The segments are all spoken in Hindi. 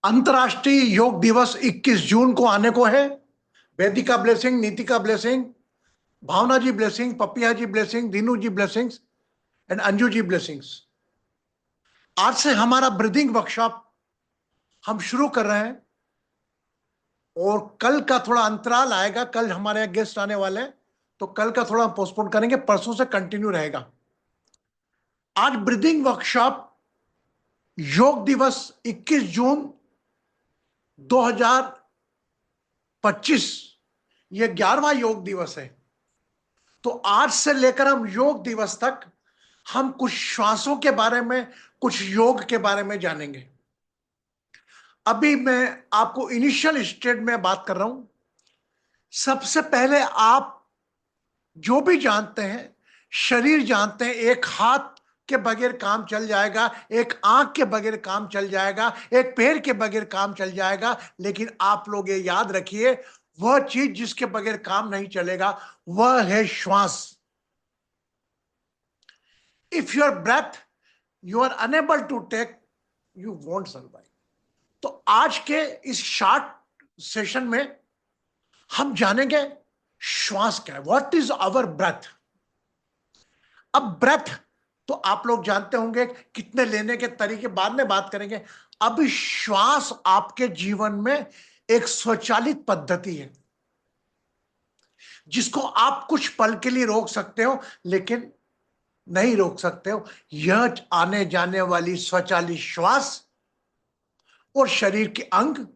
अंतर्राष्ट्रीय योग दिवस 21 जून को आने को है। Vedika blessing, Nitika blessing, Bhavna ji blessing, Papiya ji blessing, Dinu ji blessings and Anju ji blessings. आज से हमारा ब्रीदिंग वर्कशॉप हम शुरू कर रहे हैं और कल का थोड़ा अंतराल आएगा। कल हमारे यहाँ गेस्ट आने वाले हैं, तो कल का थोड़ा पोस्टपोन करेंगे, परसों से कंटिन्यू रहेगा। आज ब्रीदिंग वर्कशॉप योग दिवस 21 जून 2025, यह 11वां योग दिवस है। तो आज से लेकर हम योग दिवस तक हम कुछ श्वासों के बारे में, कुछ योग के बारे में जानेंगे। अभी मैं आपको इनिशियल स्टेज में बात कर रहा हूं। सबसे पहले आप जो भी जानते हैं, शरीर जानते हैं, एक हाथ के बगैर काम चल जाएगा, एक आंख के बगैर काम चल जाएगा, एक पैर के बगैर काम चल जाएगा, लेकिन आप लोग ये याद रखिए, वह चीज जिसके बगैर काम नहीं चलेगा वह है श्वास। If your breath you are unable to take, you won't survive. तो आज के इस शॉर्ट सेशन में हम जानेंगे श्वास क्या है, व्हाट इज आवर ब्रेथ। अब ब्रेथ तो आप लोग जानते होंगे, कितने लेने के तरीके बाद में बात करेंगे। अब श्वास आपके जीवन में एक स्वचालित पद्धति है जिसको आप कुछ पल के लिए रोक सकते हो, लेकिन नहीं रोक सकते हो। यह आने जाने वाली स्वचालित श्वास और शरीर के अंग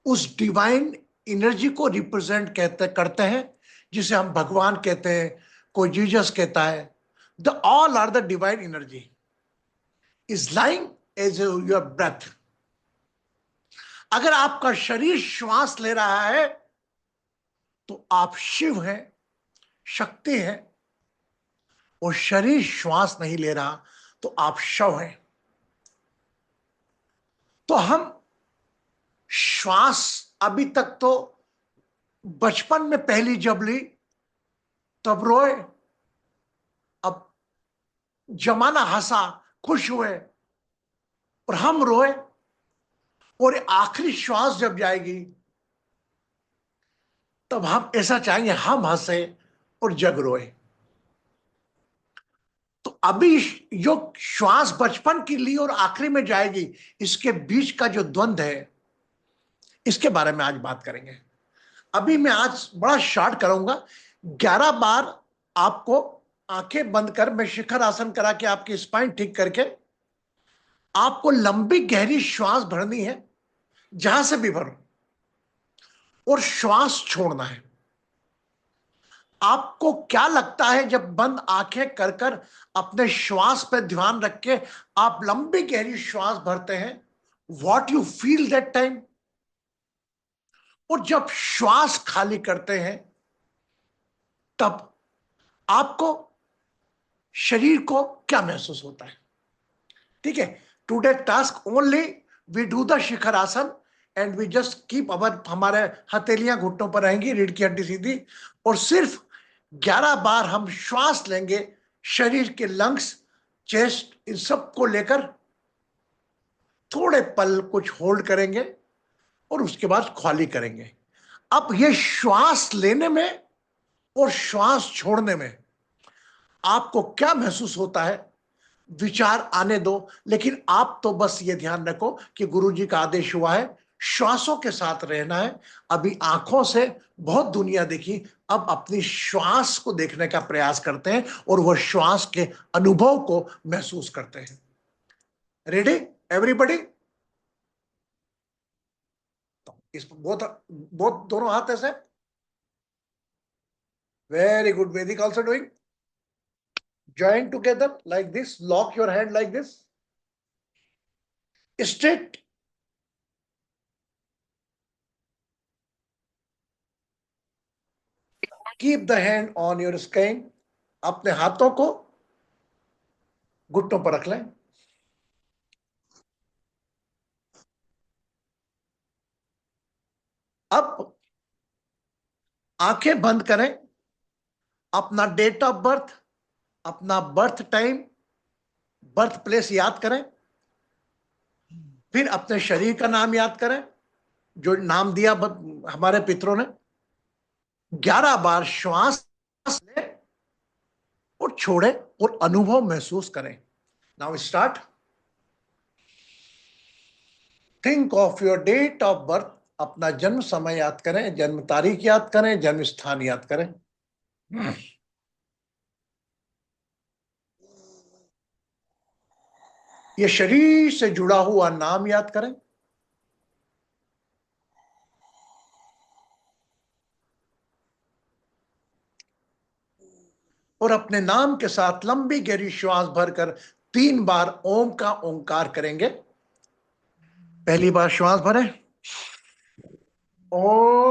उस डिवाइन एनर्जी को रिप्रेजेंट करते हैं, जिसे हम भगवान कहते हैं, कोई जीसस कहता है। The all are the divine energy is lying as your breath. अगर आपका शरीर श्वास ले रहा है तो आप शिव हैं, शक्ति हैं, और शरीर श्वास नहीं ले रहा तो आप शव हैं। तो हम श्वास अभी तक तो बचपन में पहली जब ली तब रोए, अब जमाना हंसा, खुश हुए और हम रोए, और आखिरी श्वास जब जाएगी तब हम ऐसा चाहेंगे हम हंसे और जग रोए। तो अभी जो श्वास बचपन की ली और आखिरी में जाएगी, इसके बीच का जो द्वंद्व है, इसके बारे में आज बात करेंगे। अभी मैं आज बड़ा शॉर्ट करूंगा। 11 बार आपको आंखें बंद कर, मैं शिखर आसन करा के आपकी स्पाइन ठीक करके आपको लंबी गहरी श्वास भरनी है, जहां से भी भरो, और श्वास छोड़ना है। आपको क्या लगता है जब बंद आंखें कर कर अपने श्वास पर ध्यान रख के आप लंबी गहरी श्वास भरते हैं, what you feel that time? और जब श्वास खाली करते हैं तब आपको शरीर को क्या महसूस होता है? ठीक है, today task only we do the shikhar asan and we just keep our, हमारे हथेलियां घुटनों पर रहेंगी, रीढ़ की हड्डी सीधी, और सिर्फ 11 बार हम श्वास लेंगे, शरीर के लंग्स, चेस्ट, इन सब को लेकर थोड़े पल कुछ होल्ड करेंगे और उसके बाद खाली करेंगे। अब ये श्वास लेने में और श्वास छोड़ने में आपको क्या महसूस होता है, विचार आने दो, लेकिन आप तो बस ये ध्यान रखो कि गुरुजी का आदेश हुआ है श्वासों के साथ रहना है। अभी आंखों से बहुत दुनिया देखी, अब अपनी श्वास को देखने का प्रयास करते हैं और वह श्वास के अनुभव को महसूस करते हैं। Ready everybody? तो इस बहुत बहुत दोनों हाथ ऐसे, वेरी गुड। वैदिक also doing, join together like this, lock your hand like this, straight. Keep the hand on your skin. अपने हाथों को घुटनों पर रख लें। अब आंखें बंद करें, अपना डेट ऑफ बर्थ, अपना बर्थ टाइम, बर्थ प्लेस याद करें, फिर अपने शरीर का नाम याद करें, जो नाम दिया हमारे पितरों ने। 11 बार श्वास ले और छोड़े और अनुभव महसूस करें। Now start. Think of your date of birth. अपना जन्म समय याद करें, जन्म तारीख याद करें, जन्म स्थान याद करें। ये शरीर से जुड़ा हुआ नाम याद करें। और अपने नाम के साथ लंबी गहरी श्वास भरकर 3 बार ओम का ओंकार करेंगे। पहली बार श्वास भरें। ओम।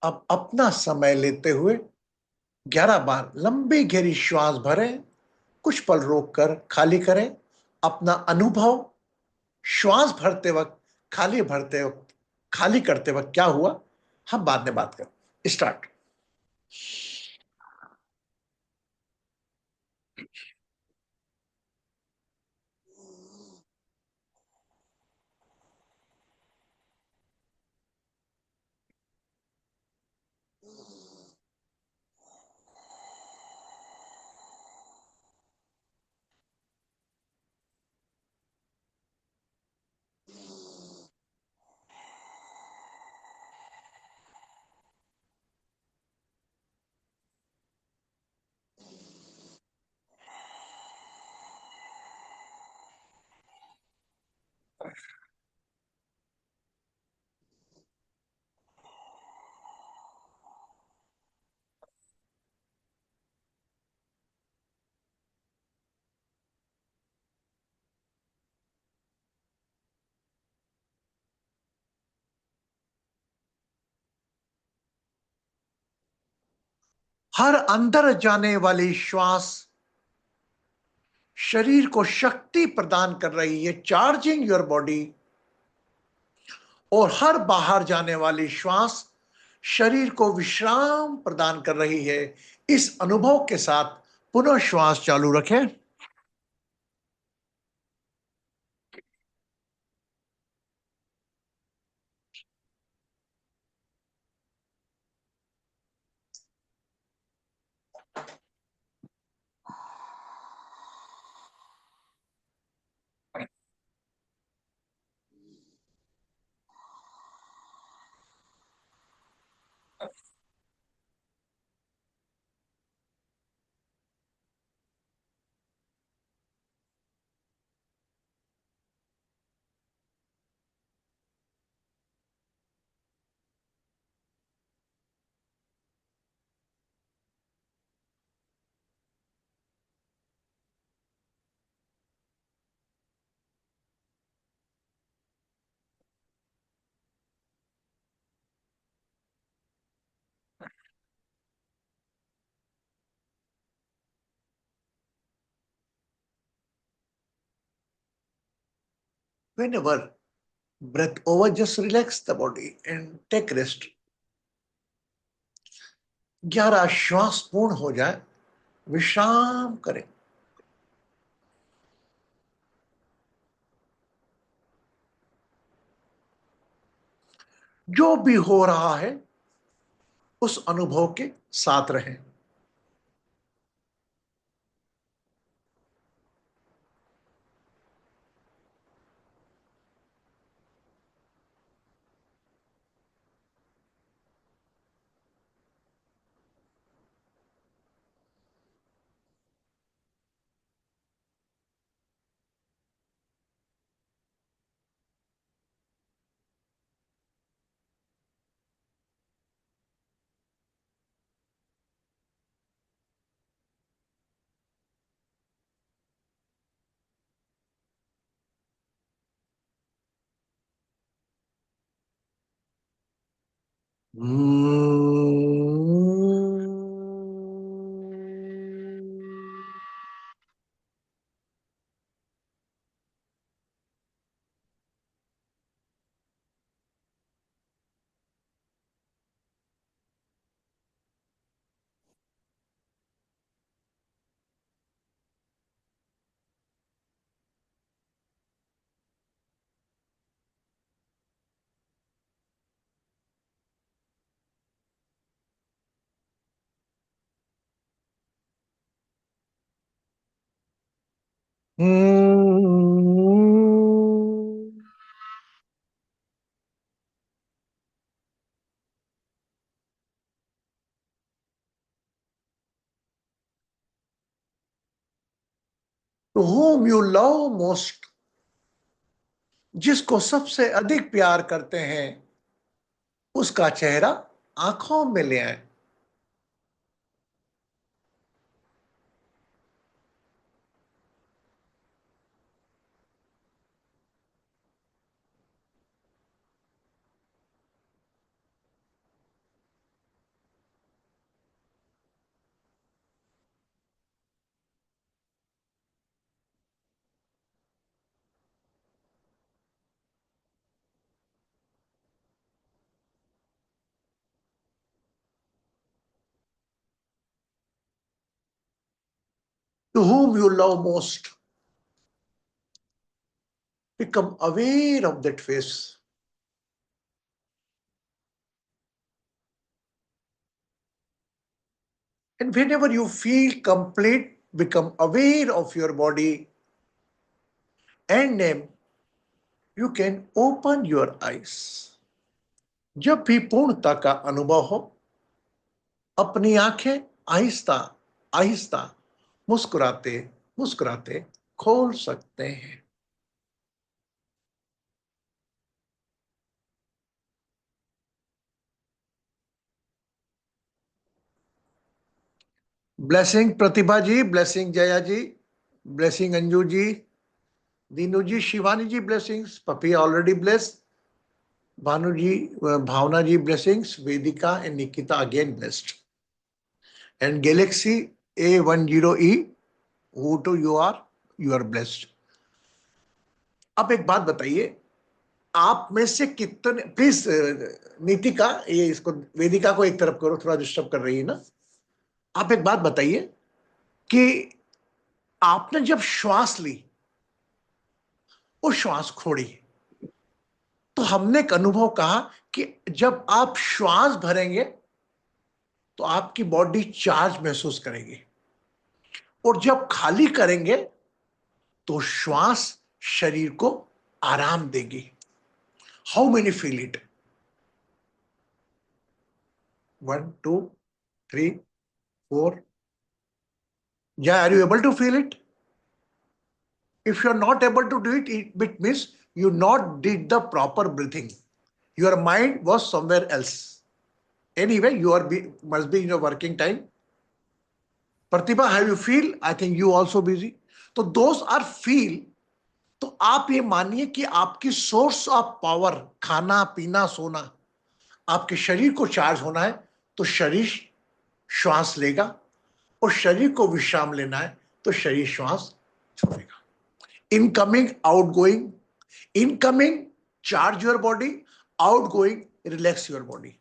अब अपना समय लेते हुए 11 बार लंबी गहरी श्वास भरें। कुछ पल रोककर खाली करें। अपना अनुभव श्वास भरते वक्त, खाली करते वक्त क्या हुआ, हम बाद में बात करें। स्टार्ट। हर अंदर जाने वाली श्वास शरीर को शक्ति प्रदान कर रही है, चार्जिंग योर बॉडी। और हर बाहर जाने वाली श्वास शरीर को विश्राम प्रदान कर रही है। इस अनुभव के साथ पुनः श्वास चालू रखें। Whenever breath over, just relax the body and take rest। 11 श्वास पूर्ण हो जाए, विश्राम करें। जो भी हो रहा है उस अनुभव के साथ रहें। To whom you love most, जिसको सबसे अधिक प्यार करते हैं, उसका चेहरा आंखों में ले आए। To whom you love most, become aware of that face. And whenever you feel complete, become aware of your body, and then you can open your eyes. जब भी पूर्णता का अनुभव हो, अपनी आंखें आहिस्ता आहिस्ता मुस्कुराते मुस्कुराते खोल सकते हैं। Blessing Pratibha ji, blessing Jaya ji, blessing Anju ji, Dinu ji, Shivani ji blessings, puppy already blessed, Bhanu ji, Bhavna ji blessings, Vedika and Nikita again blessed, and Galaxy A10E, who to you are blessed. अब एक बात बताइए, आप में से कितने, प्लीज नीतिका, ये इसको वेदिका को एक तरफ करो, थोड़ा डिस्टर्ब कर रही है ना। आप एक बात बताइए कि आपने जब श्वास ली और श्वास छोड़ी, तो हमने एक अनुभव कहा कि जब आप श्वास भरेंगे तो आपकी बॉडी चार्ज महसूस करेगी, और जब खाली करेंगे तो श्वास शरीर को आराम देगी। How many feel it? 1 2 3 4। Yeah, are you able to feel it? If you are not able to do it, it means you not did the proper breathing. Your mind was somewhere else. Anyway, you are must be in your working time. Pratibha, have you feel? I think you also busy. तो those are feel. तो आप ये मानिए कि आपकी सोर्स ऑफ पावर, खाना पीना सोना, आपके शरीर को चार्ज होना है तो शरीर श्वास लेगा, और शरीर को विश्राम लेना है तो शरीर श्वास छोड़ेगा। Incoming outgoing, incoming charge your body, outgoing relax your body.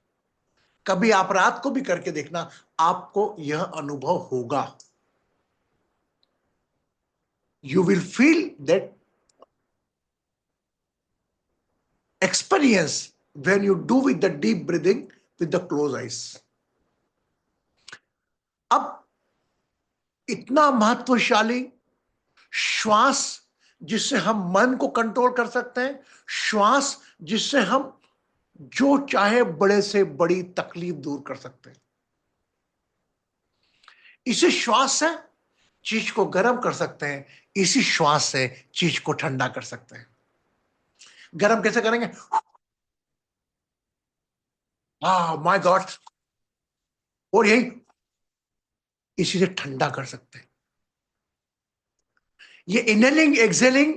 कभी आप रात को भी करके देखना, आपको यह अनुभव होगा। You will feel that experience when you do with the deep breathing with the closed eyes. अब इतना महत्वशाली श्वास, जिससे हम मन को कंट्रोल कर सकते हैं, श्वास जिससे हम जो चाहे बड़े से बड़ी तकलीफ दूर कर सकते हैं। इसी श्वास से चीज को गर्म कर सकते हैं, इसी श्वास से चीज को ठंडा कर सकते हैं। गर्म कैसे करेंगे? My God. और यही इसी से ठंडा कर सकते हैं। ये इनहेलिंग एक्सहेलिंग,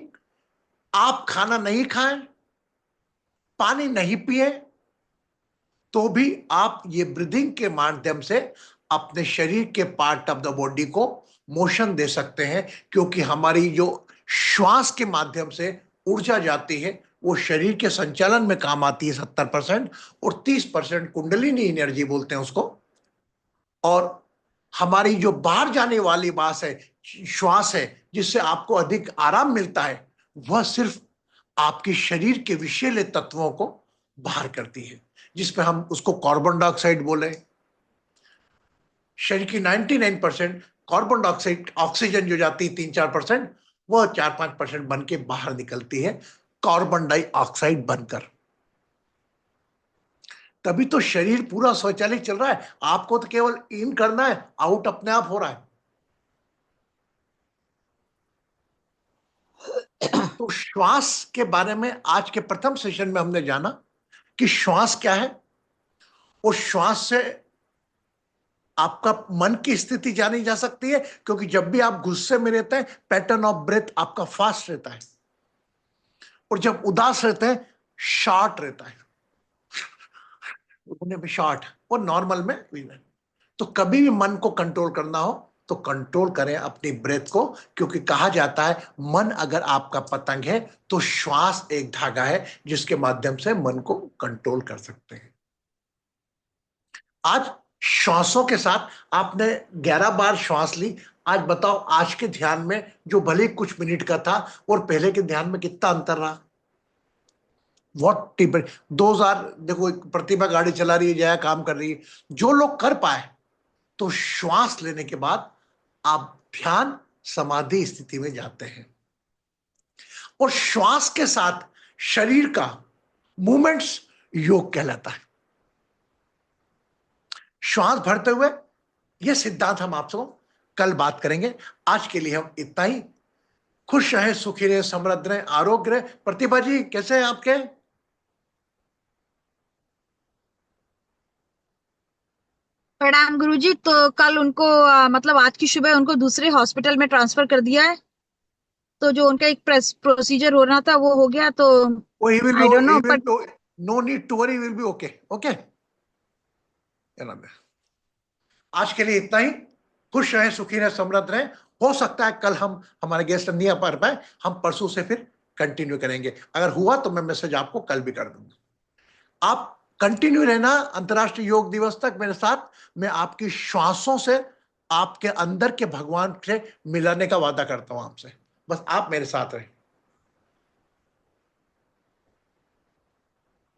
आप खाना नहीं खाएं, पानी नहीं पिए, तो भी आप ये ब्रीदिंग के माध्यम से अपने शरीर के पार्ट ऑफ द बॉडी को मोशन दे सकते हैं, क्योंकि हमारी जो श्वास के माध्यम से ऊर्जा जाती है वो शरीर के संचालन में काम आती है 70%, और 30% कुंडलिनी एनर्जी बोलते हैं उसको। और हमारी जो बाहर जाने वाली बात है, श्वास है, जिससे आपको अधिक आराम मिलता है, वह सिर्फ आपके शरीर के विषैले तत्वों को बाहर करती है, जिसपे हम उसको कार्बन डाइऑक्साइड बोले। शरीर की 99% कार्बन डाइऑक्साइड, ऑक्सीजन जो जाती है 3-4%, वह 4-5% बन के बाहर निकलती है कार्बन डाइऑक्साइड बनकर। तभी तो शरीर पूरा स्वचालित चल रहा है। आपको तो केवल इन करना है, आउट अपने आप हो रहा है। तो श्वास के बारे में आज के प्रथम सेशन में हमने जाना कि श्वास क्या है, और श्वास से आपका मन की स्थिति जानी जा सकती है, क्योंकि जब भी आप गुस्से में रहते हैं पैटर्न ऑफ ब्रेथ आपका फास्ट रहता है, और जब उदास रहते हैं शॉर्ट रहता है, उन्हें भी शॉर्ट और नॉर्मल में भी। तो कभी भी मन को कंट्रोल करना हो तो कंट्रोल करें अपनी ब्रेथ को, क्योंकि कहा जाता है मन अगर आपका पतंग है तो श्वास एक धागा है जिसके माध्यम से मन को कंट्रोल कर सकते हैं। आज श्वासों के साथ आपने 11 बार श्वास ली। आज बताओ आज के ध्यान में जो भले कुछ मिनट का था और पहले के ध्यान में कितना अंतर रहा। व्हाट 2000 देखो, प्रतिभा गाड़ी चला रही है, जया काम कर रही है। जो लोग कर पाए तो श्वास लेने के बाद आप ध्यान समाधि स्थिति में जाते हैं, और श्वास के साथ शरीर का मूवमेंट्स योग कहलाता है। श्वास भरते हुए यह सिद्धांत हम आपसे कल बात करेंगे। आज के लिए हम इतना ही। खुश रहे, सुखी रहे, समृद्ध रहे, आरोग्य रहे। प्रतिभा जी कैसे हैं आपके? प्रणाम गुरुजी। तो कल उनको मतलब आज की सुबह उनको दूसरे हॉस्पिटल में ट्रांसफर कर दिया है। तो जो उनका एक प्रोसीजर हो रहा था वो हो गया। तो Oh, आई डोंट नो पर no need to worry, will be okay. Okay. आज के लिए इतना ही। खुश रहें, सुखी रहें, समृद्ध रहें। हो सकता है कल हम हमारे गेस्ट नहीं आ पाए, हम परसों से फिर कंटिन्यू करेंगे। अगर हुआ तो मैं मैसेज आपको कल भी कर दूंगा। आप कंटिन्यू रहना अंतर्राष्ट्रीय योग दिवस तक मेरे साथ। मैं आपकी श्वासों से आपके अंदर के भगवान से मिलाने का वादा करता हूं आपसे। बस आप मेरे साथ रहें।